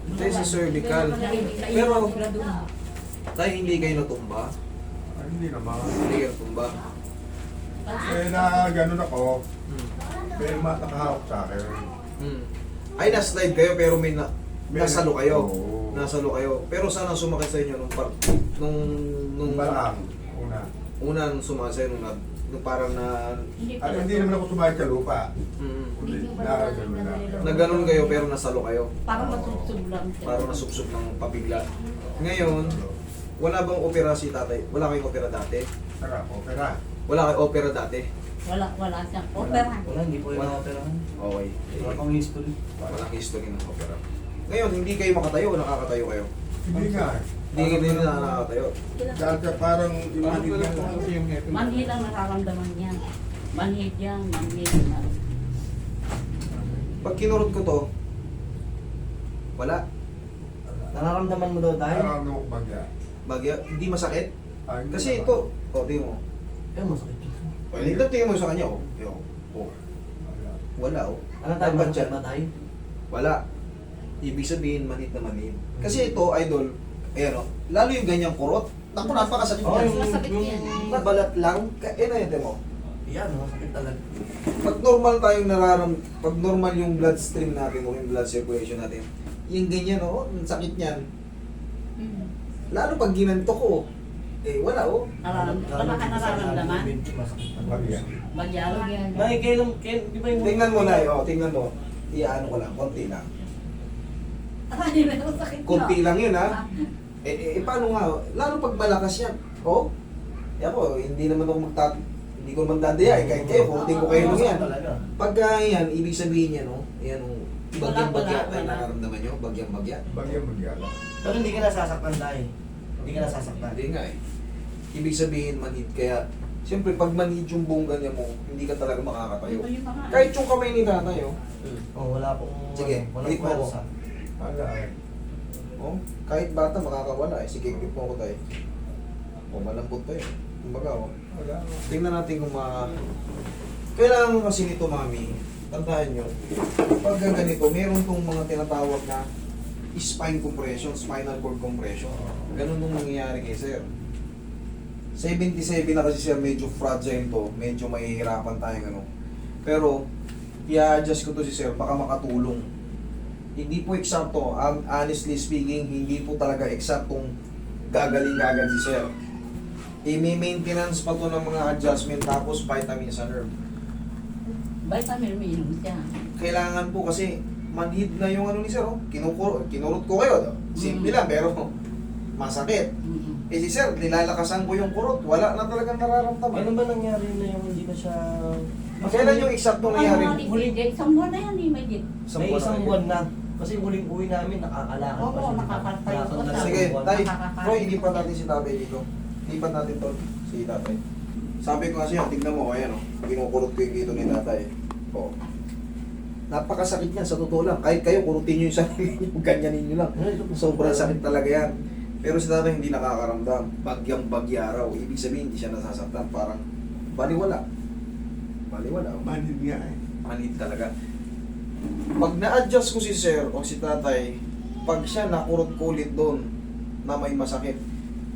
Ito sa cervical. Pero, tayo hindi kayo natumba. Ay, hindi naman. Hindi kayo natumba. Eh, na ganun ako, Hmm. may matakahawak sa akin. Hmm. Ay, na-slide kayo pero nasalo kayo. Oo. Nasalo kayo. Pero saan ang sumakit sa inyo nung Nung balang, una. una nung sumakit sa inyo nung parang na Hindi naman ako sumakit sa lupa. Kundi, nakagano'n na. naganon kayo pero nasalo kayo. Parang matutsog lang siya. Parang nasubsob ng pabigla. Ngayon, wala bang opera si tatay? Wala kayong opera dati? Saka, opera. Wala kayong opera dati? Wala siyang opera. Wala, hindi po yung Wala. operahan. Okay. Wala pang history. Walang history ng opera. Ngayon, hindi kayo makatayo o nakakatayo kayo? Hindi nga. Hindi na nakakatayo. Dati parang imagine lang. Manhid ang nararamdaman niya. Manhid yan, manhid. Pag kinurot ko to, wala. Nararamdaman mo daw tayo? Parang ano ko bagya. Bagya, hindi masakit. Ah, hindi Kasi naman. ito, tingin mo. Eh, masakit yun. Tingnan mo sa kanya, Yo. Wala, Ano tayo Dapat ba dyan. tayo? Wala. Ibig sabihin, manhid na manhid. Kasi ito, idol, ayan lalo yung ganyang kurot. Naku, napakasakit Oh, yan. Masakit yan. Balat lang, yun mo. Yan, masakit talaga. Pag pag normal yung bloodstream natin o yung blood circulation natin, yung ganyan, ang sakit niyan. Lalo pag ginanto ko, wala, Wala ka nararamdaman? Masakit talaga. Bagya. Magyalo. Nay, di ba yung... Tingnan mo na, tingnan mo. Iyaano ko lang, konti lang. Ay, masakit na. Konti lang yun, ha? Paano nga, lalo pag malakas yan, ako, hindi hindi ko naman dadaya, kahit kayo, kutin ko kayo nung yan. Masakit talaga. Pagka yan, ibig sabihin yan, ayan, bagyang-bagya Wala. tayo nararamdaman nyo, bagyang-bagya. Bagya magyala. Pero hindi ka nasasaktan tayo. Hindi ka nasasaktan. Hindi nga Ibig sabihin, manhid, kaya, siyempre, pag manhid yung buong ganyan mo, hindi ka talaga makakatayo. Ito yung mga... Kahit yung kamay ni tatay, Oh, wala pong... Sige, walang hit mo ako. pwersa. Wala eh. Kahit bata, makakawala, sige, grip mo ko tayo. Malambot pa yun. Kumbaga, Wala. tingnan natin kung kailangan mo kasi nito, mami, tandaan nyo, pag ganito, meron tong mga tinatawag na spine compression, spinal cord compression. Ganun nung nangyayari kay sir. 77 na kasi siya, medyo fragile to, medyo mahihirapan tayo Pero, i-adjust ko to si sir, baka makatulong. Hindi po eksakto, honestly speaking, hindi po talaga eksaktong gagaling-gagal si sir. I-maintenance pa to ng mga adjustment tapos vitamin sa nerve. Vitamin minum siya. Kailangan po kasi manhid na yung ni sir, kinurot ko kayo. Simple lang, pero masakit. Si sir, nilalakasan ko yung kurot, wala na talagang nararamdaman. Kailan ba nangyari na yung hindi na siya... Kailan yung eksaktong nangyari? Isang buwan na yan, may git. May isang buwan na. Kasi huling uwi namin, nakakalakad pa Oo, siya. nakakatayo pa siya. Sige, Buwan. tay, Roy, ilipat natin si tatay dito. Ilipat natin to, si tatay. Sabi ko kasi tignan mo, ayan kinukurot ko yung dito ni tatay. Napakasakit niyan sa totoo lang. Kahit kayo, kurutin nyo yung sarili nyo, ganyanin nyo lang. Sobrang sakit talaga yan. Pero si tatay hindi nakakaramdam. Bagyang-bagya raw. Ibig sabihin, hindi siya nasasaktan. Parang baliwala. Baliwala. Manid nga eh. Manid talaga. Pag na-adjust ko si sir o si tatay, pag siya nakurot ko ulit doon na may masakit,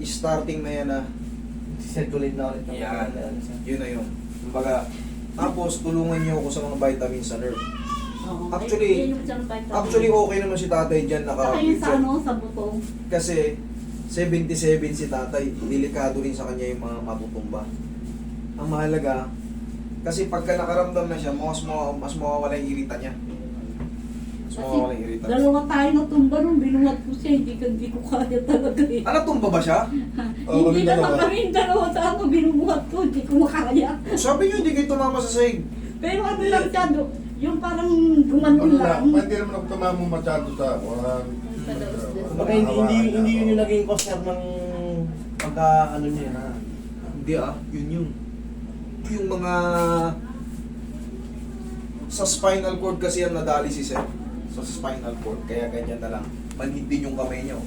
starting na yan na Circulate na ulit. yan. Yun na yun. Kumbaga, tapos tulungan niyo ako sa mga vitamins sa nerve. Oo, Actually- yun yung siyang vitamin. Actually, okay naman si tatay dyan Saka naka yung sa sa butong. Kasi 77 si tatay, delikado rin sa kanya yung mga matutumba. Ang mahalaga, kasi pagka nakaramdam na siya, mas mawawala yung irita niya. Mas mawawala yung irita. Dalawa tayo natumba nung binuhat ko siya, hindi ko kaya talaga eh. Ano, tumba ba siya? Hindi na kami yung dalawa sa ako, binubuhat ko, hindi ko makaya. Sabi niyo, hindi kayo tumama sa sahig. Pero ano lang siya, yung parang gumanon Wala. lang. Pwede naman ako tumamong masyado sa Baka hindi yun yung naging cause ng pagka ano niya na. Hindi yun yun. Yung mga sa spinal cord kasi yan nadali si sir. Sa spinal cord, kaya ganyan na lang. Manhid din yung kamay niyo.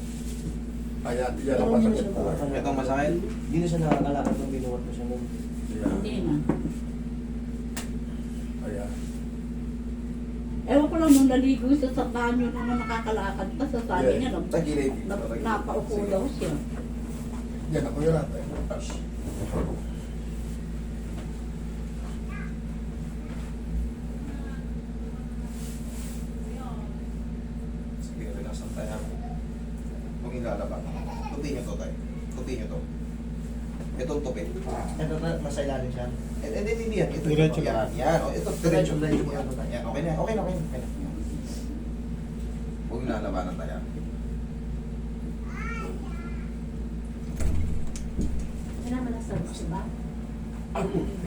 Kaya yan Pero ang hindi na masakit siya po. nakakalakad. Ito masakit? Hindi na siya nakakalakad nung binuhat mo siya nun. Hindi na. Kaya. Ewan ko lang nung naligo siya sa banyo nung nakakalakad pa sa sabi niya, Tagilid. napaupo daw siya. Yan ako yun ate. Sige, relax lang tayo. Huwag ilalaba. Tuti nyo to tayo. Tuti nyo to. Itong tupi. Ito na, nasa ilalim siya. Hindi yan. Ito. Diretso Yan. lang. Yan. O, ito. Diretso. Diretso. Yan. Yan. Okay na. Okay na. Okay na. Huwag ilalabanan tayo. Kailangan na sa ba?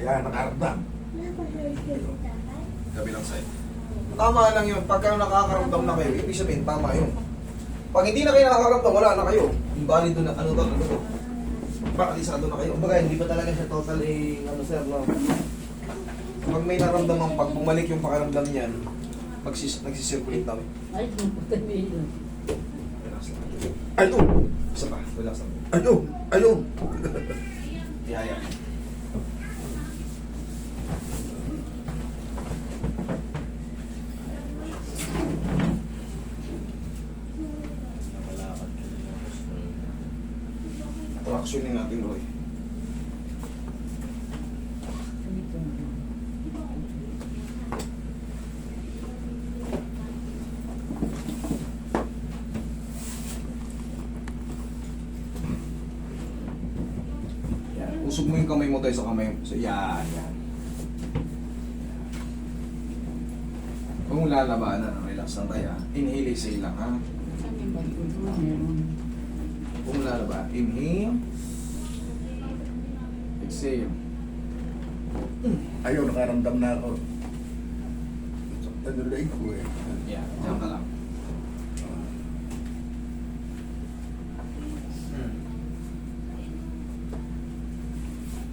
Yan, nakaramdam. Kabilang side. Tama lang yun. Pagka nakakaramdam na kayo, ibig sabihin, tama yun. Pag hindi na kayo nakakaramdam, wala na kayo. Invalid na, ano to? Bakalisado na kayo. Kumbaga, hindi pa talaga siya total ano sir, no? Pag may naramdaman, pag bumalik yung pakiramdam niyan, nagsisirculate na. Ay, pumunta mo yun. Relax lang. Ayun! Isa pa, relax lang. Ayun! Ayun! Ihaya. Tractionin natin, Roy. Yan. Usog mo yung kamay mo tayo sa kamay mo. So, yan, yan. Huwag mong lalabanan. Relax lang tayo. Ha? Inhale, exhale lang, ha? Huwag mong lalabanan. Inhale. Exhale. Ayun, nakaramdam na ako. Saktan yung leg ko eh. Yan, diyan ka lang.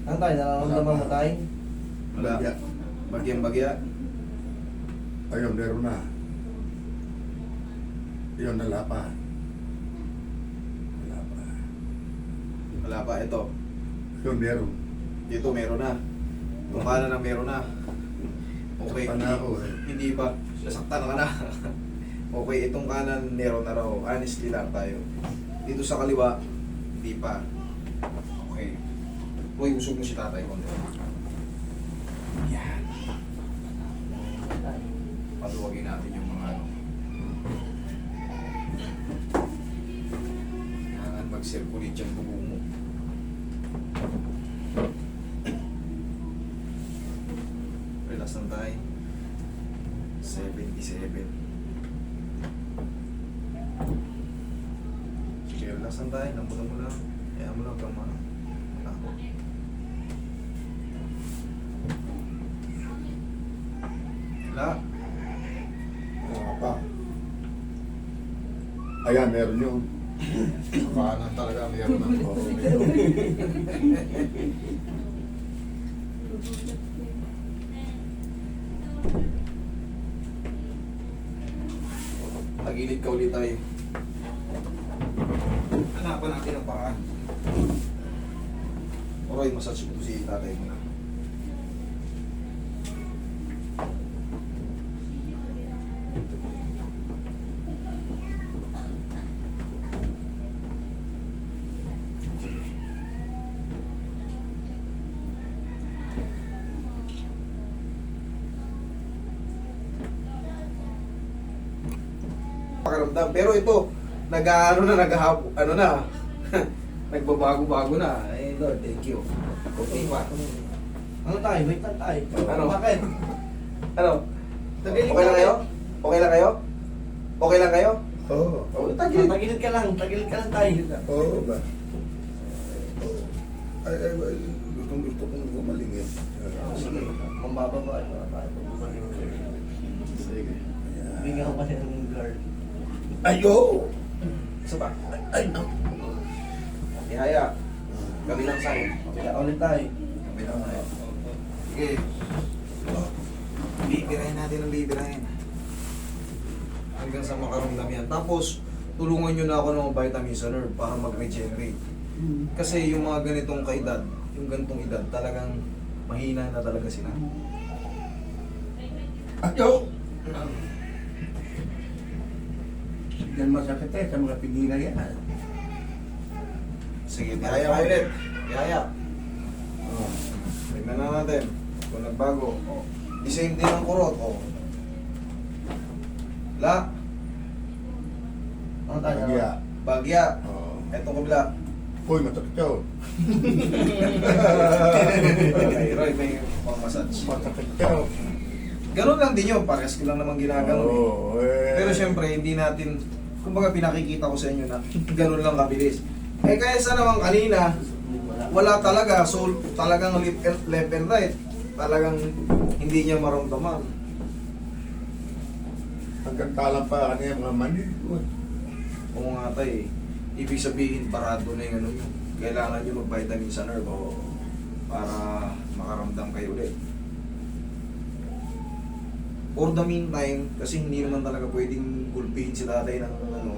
Ano tayo, nararamdaman mo tayo? Wala. Bagya. Bagyang-bagya. Ayun, meron na. Ayun, wala pa. Wala pa. Wala pa. Ito. Ayun, meron. Dito meron na. Kung kanan na meron na. Okay. Nasaktan na ako eh. Hindi ba? Nasaktan ka na. Okay, itong kanan meron na raw. Honestly lang tayo. Dito sa kaliwa, hindi pa. Okay. Uy, usog mo si tatay konti. Yan. Paluwagin natin yung mga ano. Kailangan mag-circulate yung dugo mo. Relax lang tayo. 77. Sige, relax lang tayo. Lambutan mo lang. Kaya mo lang kang mga ako. Wala. Wala pa. Ayan, meron yun. Kanan talaga meron na. Oo, meron. Tagilid ka ulit tayo. Hanapan natin ang paraan. Oroy, massage ko si tatay mo na. Pakiramdam. Pero ito, nag-ano na, ano na, nagbabago-bago na. Eh, Lord, thank you. Okay pa. Ano tayo? Wait lang tayo. Ano? Bakit? Ano? Tagilid Okay lang kayo? Okay lang kayo? Okay lang kayo? Oo. Oh, tagilid. Tagilid ka lang. Tagilid ka lang tayo. Oo ba? Oo. Ay, gusto kong gumaling eh. Sige. Mambababa. Sige. Bigyan ko kasi ng guard. Ayo! Isa pa. Ay, no. Ihaya. Kabilang side. Kaya ulit tayo. Kabilang side. Sige. Bibirahin natin ang bibirahin. Hanggang sa makaramdam yan. Tapos, tulungan nyo na ako ng vitamin sa nerve para mag-regenerate. Kasi yung mga ganitong kaedad, yung ganitong edad, talagang mahina na talaga sila. Ayo! Yan masakit eh, sa mga pigilan yan. Sige, tihaya ka ulit. Tihaya. Oh. Tignan na natin kung nagbago. Oh. The same din ang kurot. Oh. La. Ano tayo? Bagya. Bagya. Oo. Etong kabila. Uy, masakit yun. Okay, Roy, may pang-massage. Masakit yun. Ganun lang din yun. Parehas ko lang naman ginaganon eh. Oo, eh. Pero syempre, hindi natin, kumbaga pinakikita ko sa inyo na ganun lang kabilis. Eh kaya sa naman kanina, wala talaga. So talagang left and right. Talagang hindi niya maramdaman. Hanggang talang pa kanina mga mani. Uy. Oo nga tayo eh. Ibig sabihin, parado na yung ano nyo. Kailangan nyo mag-vitamin sa nerve para makaramdam kayo ulit. For the meantime, kasi hindi naman talaga pwedeng gulpihin si tatay ng ano.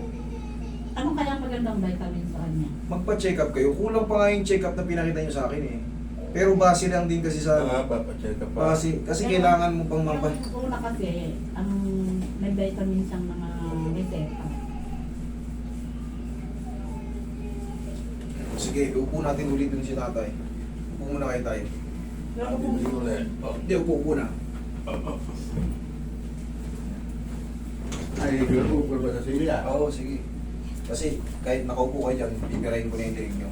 Ano kaya magandang vitamin sa kanya? Magpa-check up kayo. Kulang pa nga yung check up na pinakita nyo sa akin eh. Pero base lang din kasi sa... Papacheck ka pa. Kasi kailangan mo pang mapa... Yung una kasi, ang may vitamin siyang mga reseta. Sige, upo natin ulit dun si tatay. Upo muna kayo tayo. Hindi ulit. Hindi, upo na. Ay, gulpo ba sa sila? Oo, sige. Kasi kahit nakaupo kayo dyan, bibirahin ko na yung leg nyo.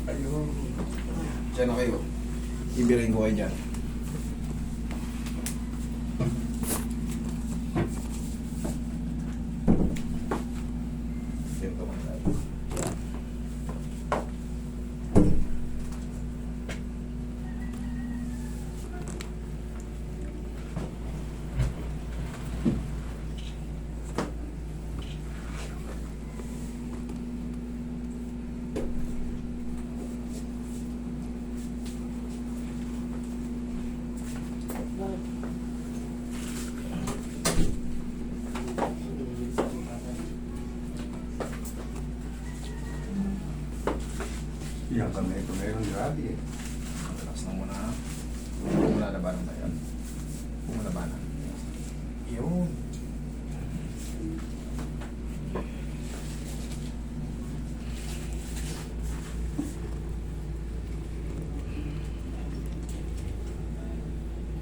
Ayun. Diyan na kayo. Bibirahin ko kayo dyan. Ganito man tayo. Yan kami ito ngayon, grabe eh. Relax na muna. Pumula labanan tayo. Pumula labanan. Yun.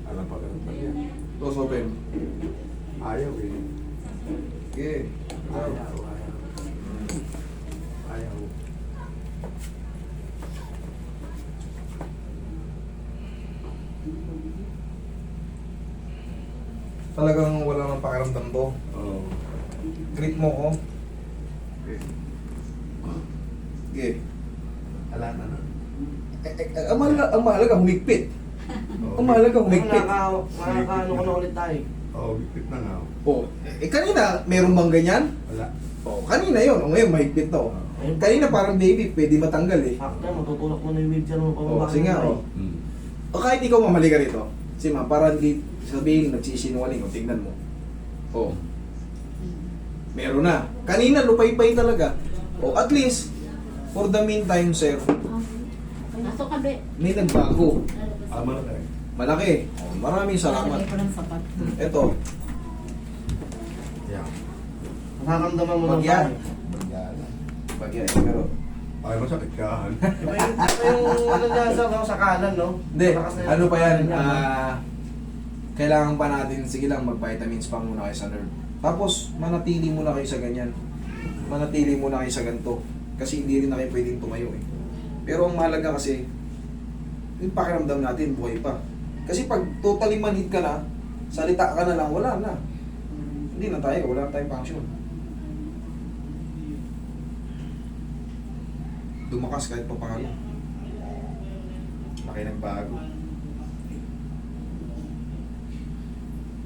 Alam pa ganun pa yan. Close open. Ayaw eh. Okay. Ayaw. Ayaw. Talagang wala nang pakiramdam to. Oo. Grip mo ko. Okay. Okay. Ala na na. Ang mahalaga, humigpit. Ang mahalaga, humigpit. Makakaano ko na ulit tayo. Oo, bigpit na nga. Oh, kanina, meron bang ganyan? Wala. Oh, kanina yun. O ngayon, mahigpit to. Kanina parang baby, pwede matanggal eh. Sakto, matutulak mo na yung wheelchair mo pa Oh, sige nga, oh. Hmm. O kahit ikaw mamali ka rito. Si ma, parang di sabihin, nagsisinungaling. O, tingnan mo. Oh, meron na. Kanina, lupay-pay talaga. O, at least, for the meantime, sir, Naso kabe. may nagbago. Tama na tayo. Malaki. O, maraming salamat. Lalagay ko ng sapat. Ito, Yan. Nakakamdaman mo na Bagyan. Bagyan. bagay. Pero, Ay, masakit ka. Iba yung ano niya sa kanan, no? hindi, Malakas na ano pa yan, kanan niya, no? kailangan pa natin, sige lang, mag-vitamins pa muna kayo sa nerve. Tapos, manatili muna kayo sa ganyan. Manatili muna kayo sa ganito. Kasi hindi rin na kayo pwedeng tumayo eh. Pero ang mahalaga kasi, yung pakiramdam natin, buhay pa. Kasi pag totally manhid ka na, salita ka na lang, wala na. Hindi na tayo, wala na tayong function. Dumakas kahit pa paano. Laki nagbago.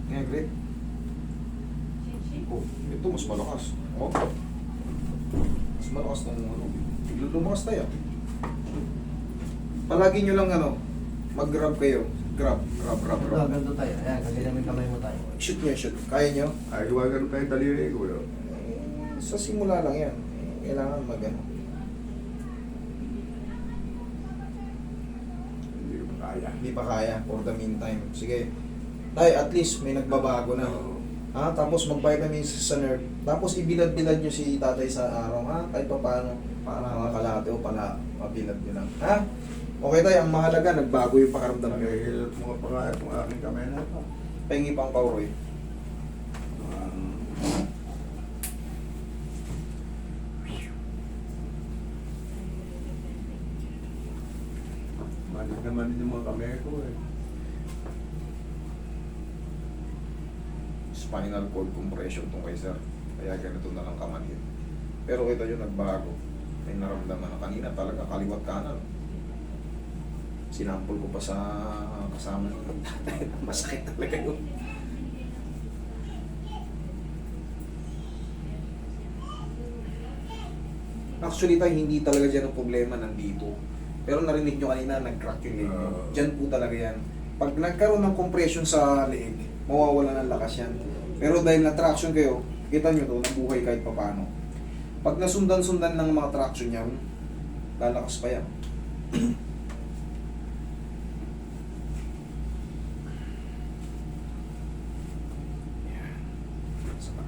Ngayon, great. Oh, ito mas malakas. Oh. Mas malakas ng ano. Lumakas tayo. Palagi nyo lang ano, mag-grab kayo. Grab. Ito, ganito tayo. Ayan, kasi namin kamay mo tayo. Shoot mo, shoot. Kaya nyo? Ay, iwagan tayo taliri ko. Sa simula lang yan. Kailangan mag-ano. Hindi ko kaya. Hindi pa kaya for the meantime. Sige. Tay, at least may nagbabago na. Ha? Tapos mag-vitamins sa nerve. Tapos ibilad-bilad nyo si tatay sa araw, ha? Kahit pa paano, para mga kalate o pala, mabilad nyo lang. Ha? Okay tayo, ang mahalaga, nagbago yung pakaramdam nyo. Nagahilot mo pa nga itong aking kamay na ito. Pahingi pang pauroy. Malit naman din yung mga kamay ko eh. Spinal cord compression tong kay sir. Kaya ganito na lang kamanhid. Pero ito yung nagbago. May naramdaman na kanina talaga kaliwat kanan. Sinampol ko pa sa kasama ng tatay. Masakit talaga yun. Actually tayo, hindi talaga dyan ang problema nandito. Pero narinig nyo kanina, nag-crack yung leg nyo. Dyan po talaga yan. Pag nagkaroon ng compression sa leeg, mawawala ng lakas yan. Pero dahil na-traction kayo, kita nyo to, nabuhay kahit papano. Pag nasundan-sundan ng mga traction yan, lalakas pa yan. Yan. Saka.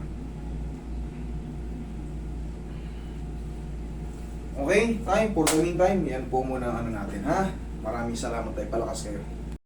Okay, time for the meantime. Yan po muna ang ano natin, ha? Maraming salamat tayo. Palakas kayo.